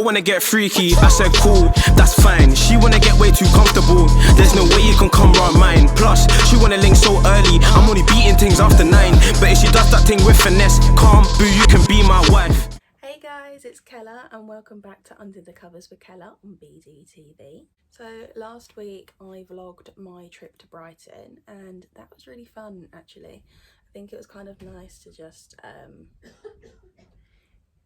wanna get freaky. I said cool, that's fine. She wanna get way too comfortable. There's no way you can come round mine. Plus, she wanna link so early. I'm only beating things after 9. But if she does that thing with finesse, calm, boo, you can be my wife. Hey guys, it's Kella and welcome back to Under the Covers with Kella on BDTV. So last week I vlogged my trip to Brighton and that was really fun actually. I think it was kind of nice to just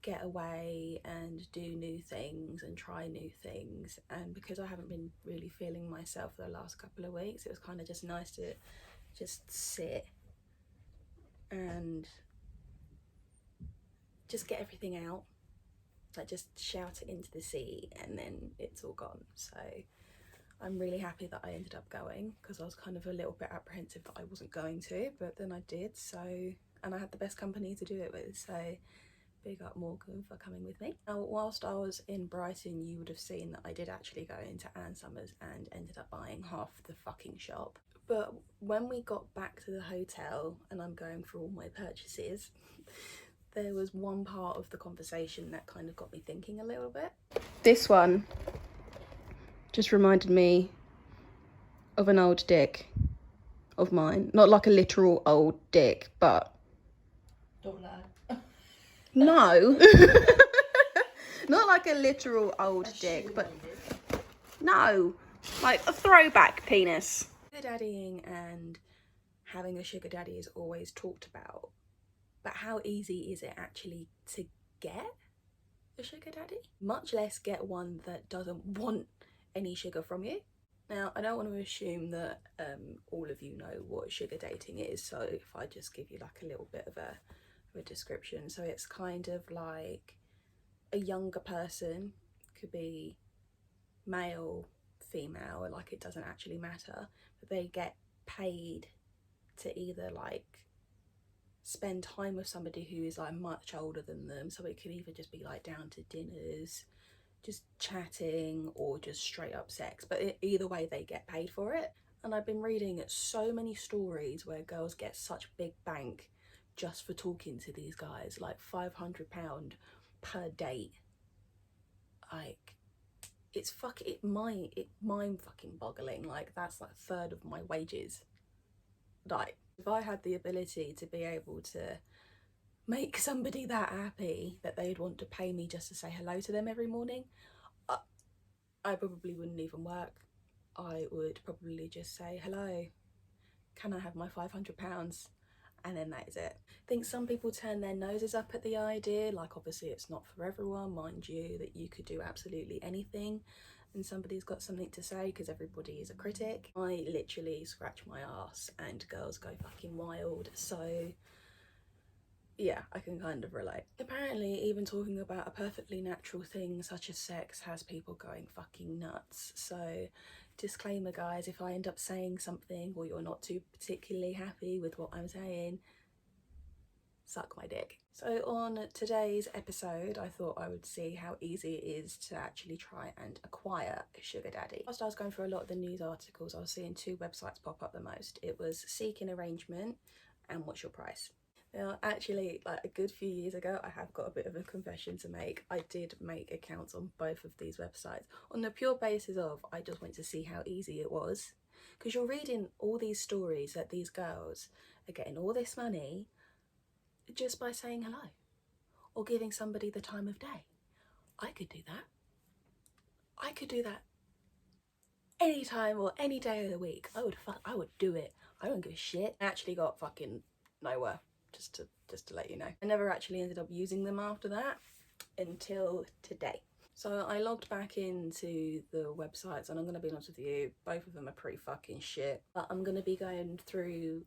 get away and do new things and try new things, and because I haven't been really feeling myself the last couple of weeks, it was kind of just nice to just sit and just get everything out, like just shout it into the sea and then it's all gone. So I'm really happy that I ended up going, because I was kind of a little bit apprehensive that I wasn't going to, but then I did. So, and I had the best company to do it with, so big up Morgan for coming with me. Now whilst I was in Brighton, you would have seen that I did actually go into Ann Summers and ended up buying half the fucking shop. But when we got back to the hotel and I'm going through all my purchases, there was one part of the conversation that kind of got me thinking a little bit. This one just reminded me of an old dick of mine. Not like a literal old dick, but... Don't lie. No. Not like a literal old dick, but... No. Like a throwback penis. Sugar daddying and having a sugar daddy is always talked about. But how easy is it actually to get a sugar daddy? Much less get one that doesn't want any sugar from you. Now, I don't want to assume that all of you know what sugar dating is, so if I just give you like a little bit of a description. So it's kind of like a younger person, could be male, female, like it doesn't actually matter, but they get paid to either like spend time with somebody who is like much older than them. So it could either just be like down to dinners, just chatting, or just straight up sex, but either way they get paid for it. And I've been reading so many stories where girls get such big bank just for talking to these guys, like £500 per date. Like it's mind fucking boggling. Like that's like a third of my wages. Like if I had the ability to be able to make somebody that happy that they'd want to pay me just to say hello to them every morning, I probably wouldn't even work. I would probably just say, hello, can I have my £500? And then that is it. I think some people turn their noses up at the idea, like obviously it's not for everyone, mind you, that you could do absolutely anything and somebody's got something to say, because everybody is a critic. I literally scratch my ass and girls go fucking wild, so yeah, I can kind of relate. Apparently even talking about a perfectly natural thing such as sex has people going fucking nuts. So disclaimer guys, if I end up saying something or you're not too particularly happy with what I'm saying, suck my dick. So on today's episode, I thought I would see how easy it is to actually try and acquire a sugar daddy. Whilst I was going through a lot of the news articles, I was seeing two websites pop up the most. It was Seeking Arrangement and What's Your Price. Now, actually, like a good few years ago, I have got a bit of a confession to make. I did make accounts on both of these websites on the pure basis of I just went to see how easy it was. Because you're reading all these stories that these girls are getting all this money just by saying hello or giving somebody the time of day. I could do that. I could do that any time or any day of the week. I would do it. I don't give a shit. I actually got fucking nowhere. Just to let you know. I never actually ended up using them after that until today. So I logged back into the websites, and I'm gonna be honest with you, both of them are pretty fucking shit. But I'm gonna be going through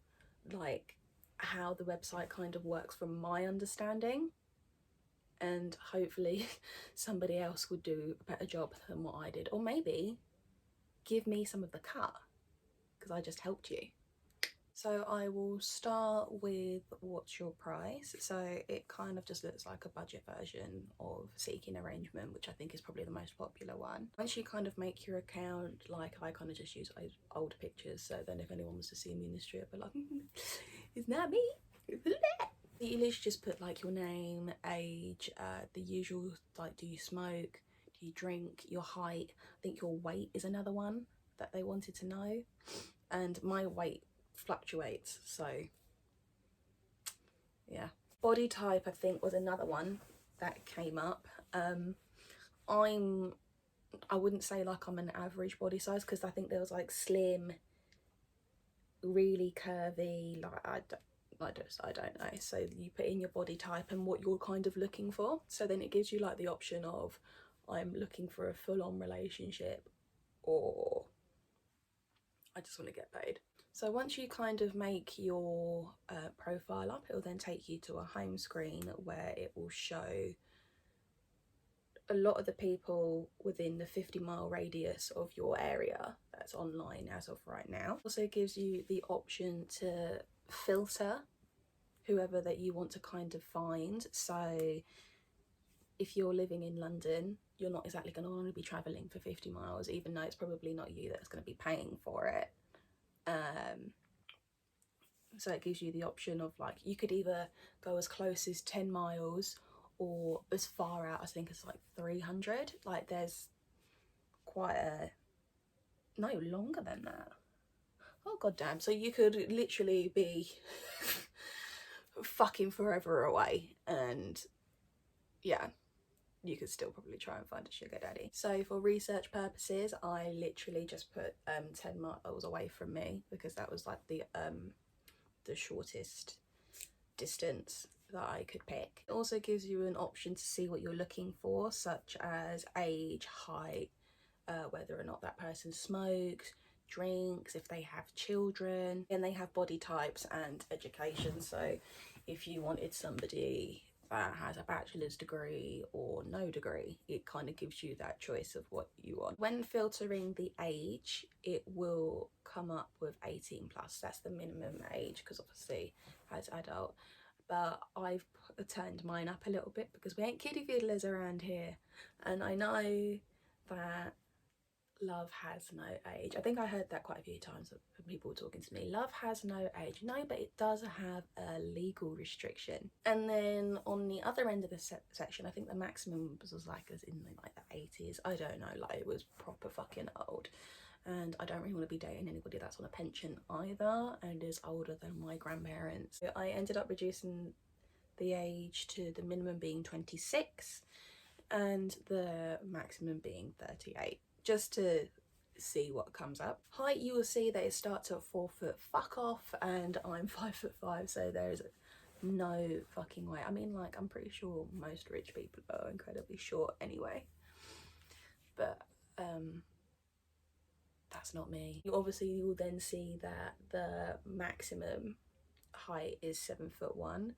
like how the website kind of works from my understanding, and hopefully somebody else would do a better job than what I did, or maybe give me some of the cut because I just helped you. So I will start with What's Your Price. So it kind of just looks like a budget version of Seeking Arrangement, which I think is probably the most popular one. Once you kind of make your account, like I kind of just use old pictures, so then if anyone was to see me in the street, I'd be like, it's not me. You literally just put like your name, age, the usual, like do you smoke, you drink, your height. I think your weight is another one that they wanted to know, and my weight fluctuates, so yeah. Body type, I think, was another one that came up. I wouldn't say like I'm an average body size, because I think there was like slim, really curvy, like I don't know. So you put in your body type and what you're kind of looking for, so then it gives you like the option of I'm looking for a full-on relationship, or I just want to get paid. So once you kind of make your profile up, it will then take you to a home screen where it will show a lot of the people within the 50-mile radius of your area that's online as of right now. Also gives you the option to filter whoever that you want to kind of find. So if you're living in London, you're not exactly going to want to be travelling for 50 miles, even though it's probably not you that's going to be paying for it. So it gives you the option of like, you could either go as close as 10 miles or as far out, I think it's like 300. Like there's quite a, no, longer than that. Oh goddamn. So you could literally be fucking forever away, and yeah, you could still probably try and find a sugar daddy. So for research purposes, I literally just put 10 miles away from me, because that was like the shortest distance that I could pick. It also gives you an option to see what you're looking for, such as age, height, whether or not that person smokes, drinks, if they have children, and they have body types and education. So if you wanted somebody that has a bachelor's degree or no degree, it kind of gives you that choice of what you want. When filtering the age, it will come up with 18 plus. That's the minimum age, because obviously as adult, but I've turned mine up a little bit because we ain't kiddie fiddlers around here. And I know that love has no age. I think I heard that quite a few times from people talking to me. Love has no age. No, but it does have a legal restriction. And then on the other end of the section, I think the maximum was like as in like the 80s. I don't know, like it was proper fucking old. And I don't really want to be dating anybody that's on a pension either and is older than my grandparents. So I ended up reducing the age to the minimum being 26 and the maximum being 38, just to see what comes up. Height, you will see that it starts at 4 foot fuck off, and I'm 5'5", so there is no fucking way. I mean, like, I'm pretty sure most rich people are incredibly short anyway, but that's not me. You will then see that the maximum height is 7'1",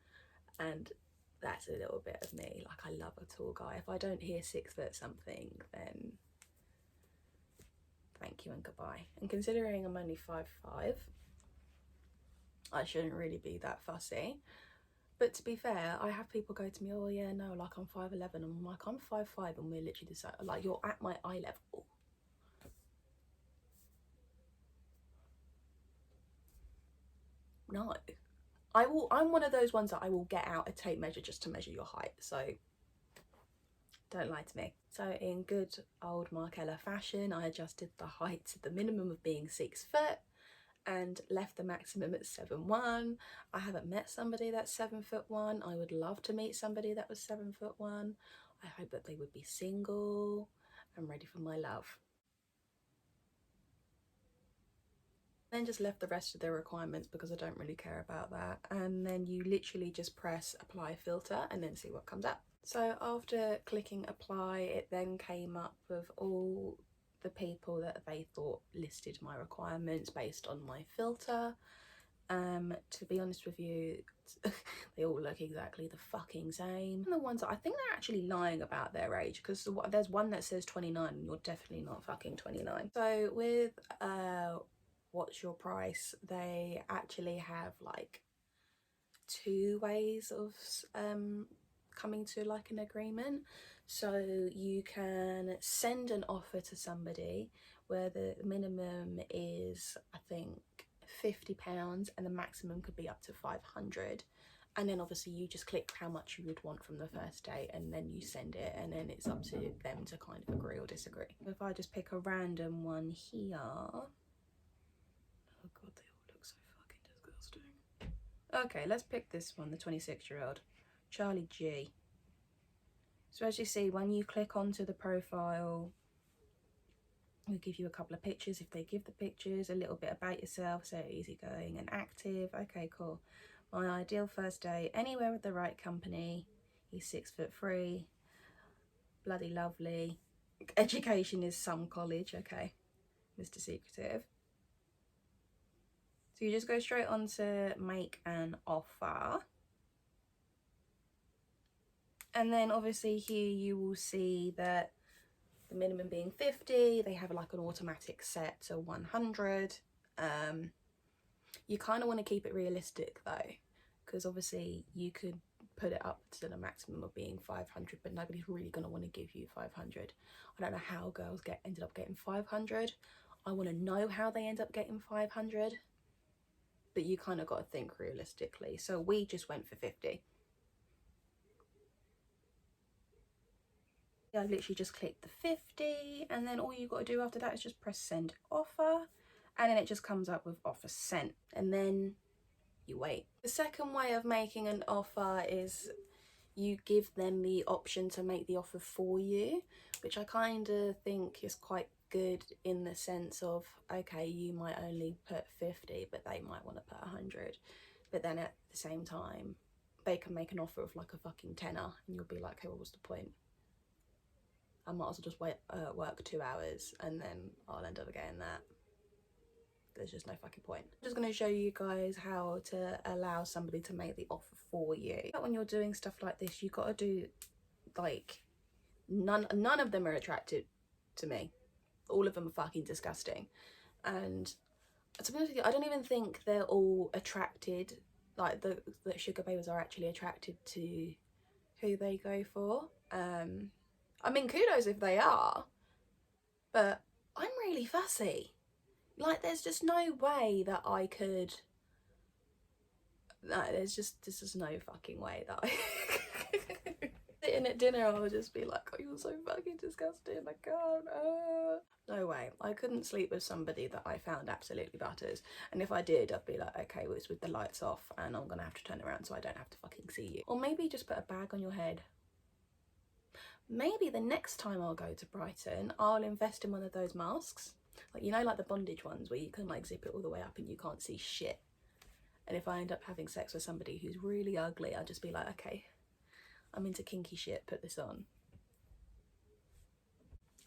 and that's a little bit of me. Like, I love a tall guy. If I don't hear 6 foot something, then thank you and goodbye. And considering I'm only 5'5", I shouldn't really be that fussy. But to be fair, I have people go to me, oh yeah, no, like I'm 5'11", and I'm like, I'm 5'5", and we're literally the same. Like, you're at my eye level. No. I'm one of those ones that I will get out a tape measure just to measure your height, so don't lie to me. So in good old Kella fashion, I adjusted the height to the minimum of being 6 foot and left the maximum at 7'1". I haven't met somebody that's 7'1". I would love to meet somebody that was 7'1". I hope that they would be single and ready for my love. Then just left the rest of the requirements because I don't really care about that, and then you literally just press apply filter and then see what comes up. So after clicking apply, it then came up with all the people that they thought listed my requirements based on my filter. To be honest with you, they all look exactly the fucking same. And the ones that I think they're actually lying about their age, because there's one that says 29 and you're definitely not fucking 29. So with what's your price, they actually have like 2 ways of coming to like an agreement. So you can send an offer to somebody where the minimum is, I think, £50 and the maximum could be up to 500, And then obviously you just click how much you would want from the first date, and then you send it, and then it's up to them to kind of agree or disagree. If I just pick a random one here, oh god, they all look so fucking disgusting. Okay, let's pick this one, the 26-year-old Charlie G. So as you see, when you click onto the profile, we'll give you a couple of pictures if they give the pictures, a little bit about yourself, so easygoing and active. Okay, cool. My ideal first date, anywhere with the right company. He's 6'3", bloody lovely. Education is some college, okay, Mr. Secretive. So you just go straight on to make an offer. And then obviously here you will see that the minimum being 50, they have like an automatic set to 100. You kind of want to keep it realistic though, because obviously you could put it up to the maximum of being 500, but nobody's really going to want to give you 500. I don't know how girls ended up getting 500. I want to know how they end up getting 500, but you kind of got to think realistically. So we just went for 50. I literally just clicked the 50, and then all you got to do after that is just press send offer, and then it just comes up with offer sent, and then you wait. The second way of making an offer is you give them the option to make the offer for you, which I kind of think is quite good in the sense of, okay, you might only put 50, but they might want to put 100, but then at the same time they can make an offer of like a fucking tenner, and you'll be like, hey, what was the point? I might as well just work 2 hours and then I'll end up getting that. There's just no fucking point. I'm just going to show you guys how to allow somebody to make the offer for you. But when you're doing stuff like this, you've got to do, like, none of them are attracted to me. All of them are fucking disgusting. And to be honest with you, I don't even think they're all attracted, like the sugar babies are actually attracted to who they go for. I mean, kudos if they are, but I'm really fussy. Like, there's just no way that I could, no, there's just no fucking way that I sitting at dinner, I'll just be like, oh, you're so fucking disgusting, I can't, no way. I couldn't sleep with somebody that I found absolutely butters, and if I did, I'd be like, okay, well, it's with the lights off, and I'm gonna have to turn around so I don't have to fucking see you. Or maybe just put a bag on your head. Maybe the next time I'll go to Brighton, I'll invest in one of those masks. Like, you know, like the bondage ones where you can like zip it all the way up and you can't see shit. And if I end up having sex with somebody who's really ugly, I'll just be like, okay, I'm into kinky shit, put this on.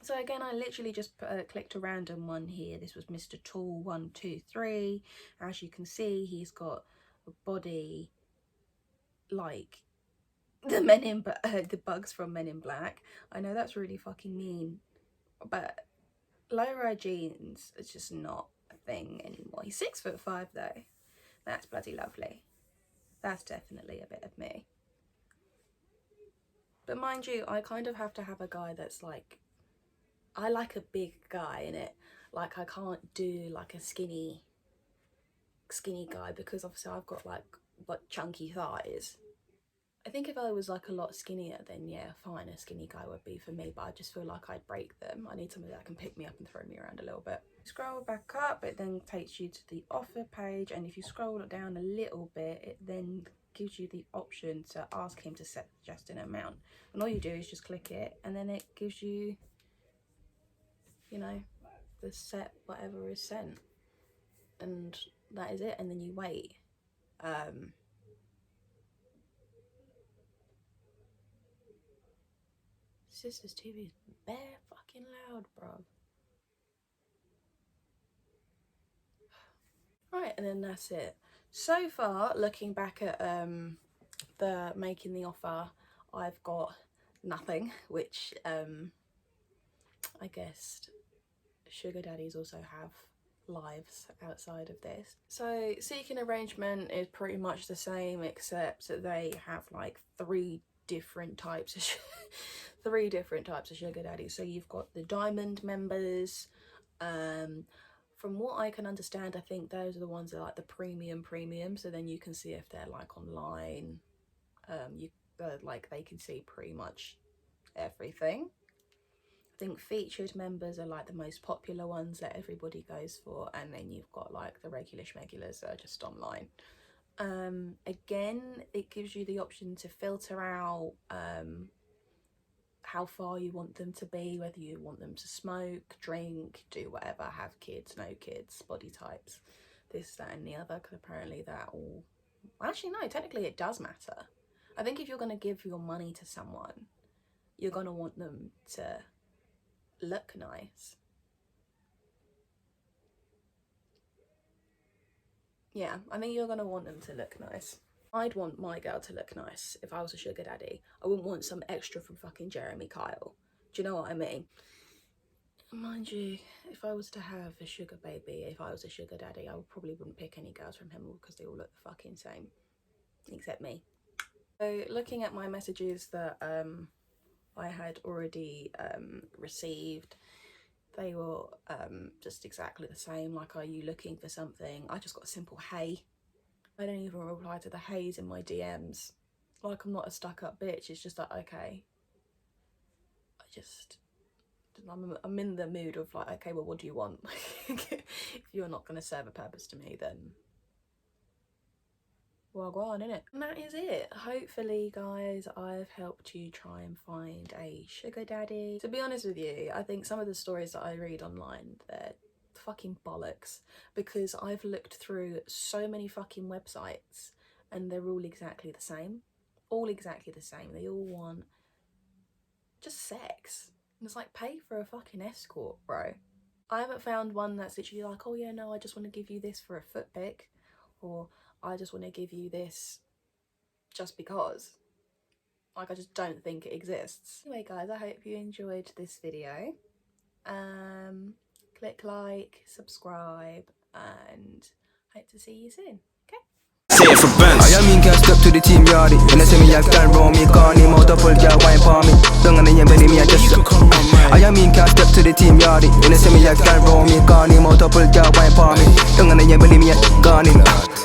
So again, I literally just clicked a random one here. This was Mr. Tall 123. As you can see, he's got a body like the bugs from Men in Black. I know that's really fucking mean, but low-rise jeans is just not a thing anymore. He's 6'5" though. That's bloody lovely. That's definitely a bit of me. But mind you, I kind of have to have a guy that's like, I like a big guy in it. Like, I can't do like a skinny guy, because obviously I've got like chunky thighs. I think if I was like a lot skinnier, then yeah, fine, a skinny guy would be for me, but I just feel like I'd break them. I need somebody that can pick me up and throw me around a little bit. Scroll back up, it then takes you to the offer page, and if you scroll down a little bit, it then gives you the option to ask him to set just an amount. And all you do is just click it, and then it gives you, you know, the set whatever is sent. And that is it, and then you wait. Sister's TV is bare fucking loud, bro. Right, and then that's it. So far, looking back at the making the offer, I've got nothing, which I guess sugar daddies also have lives outside of this. So seeking arrangement is pretty much the same, except that they have like three different types of sugar daddies. So you've got the diamond members, From what I can understand, I think those are the ones that are like the premium, so then you can see if they're like online. Like they can see pretty much everything. I think featured members are like the most popular ones that everybody goes for, and then you've got like the regular schmegulars that are just online. Again, it gives you the option to filter out how far you want them to be, whether you want them to smoke, drink, do whatever, have kids, no kids, body types, this, that and the other, because apparently that all... Actually no, technically it does matter. I think if you're going to give your money to someone, you're going to want them to look nice. Yeah, I think you're going to want them to look nice. I'd want my girl to look nice if I was a sugar daddy. I wouldn't want some extra from fucking Jeremy Kyle. Do you know what I mean? Mind you, if I was to have a sugar baby, if I was a sugar daddy, I probably wouldn't pick any girls from him because they all look the fucking same. Except me. So looking at my messages that I had already received, they were just exactly the same. Like, are you looking for something? I just got a simple hey. I don't even reply to the heys in my DMs. Like, I'm not a stuck-up bitch. It's just like, okay. I'm in the mood of like, okay, well, what do you want? If you're not going to serve a purpose to me, then well, go on, innit? And that is it. Hopefully, guys, I've helped you try and find a sugar daddy. To be honest with you, I think some of the stories that I read online, they're fucking bollocks, because I've looked through so many fucking websites and they're all exactly the same. All exactly the same. They all want just sex. And it's like, pay for a fucking escort, bro. I haven't found one that's literally like, oh yeah, no, I just want to give you this for a foot pic, or I just want to give you this just because. Like, I just don't think it exists. Anyway, guys, I hope you enjoyed this video. Click like, subscribe, and hope to see you soon. Okay? Say it for bands. I mean, can't step to the team yard. When I say me, I can't roll me, can't name out a full girl wine for me. Don't gonna hear me, I just. You can come on, man. I mean, can't step to the team yard. When I say me, I can't roll me, can't name out a full girl wine for me. Don't gonna hear me, I can't.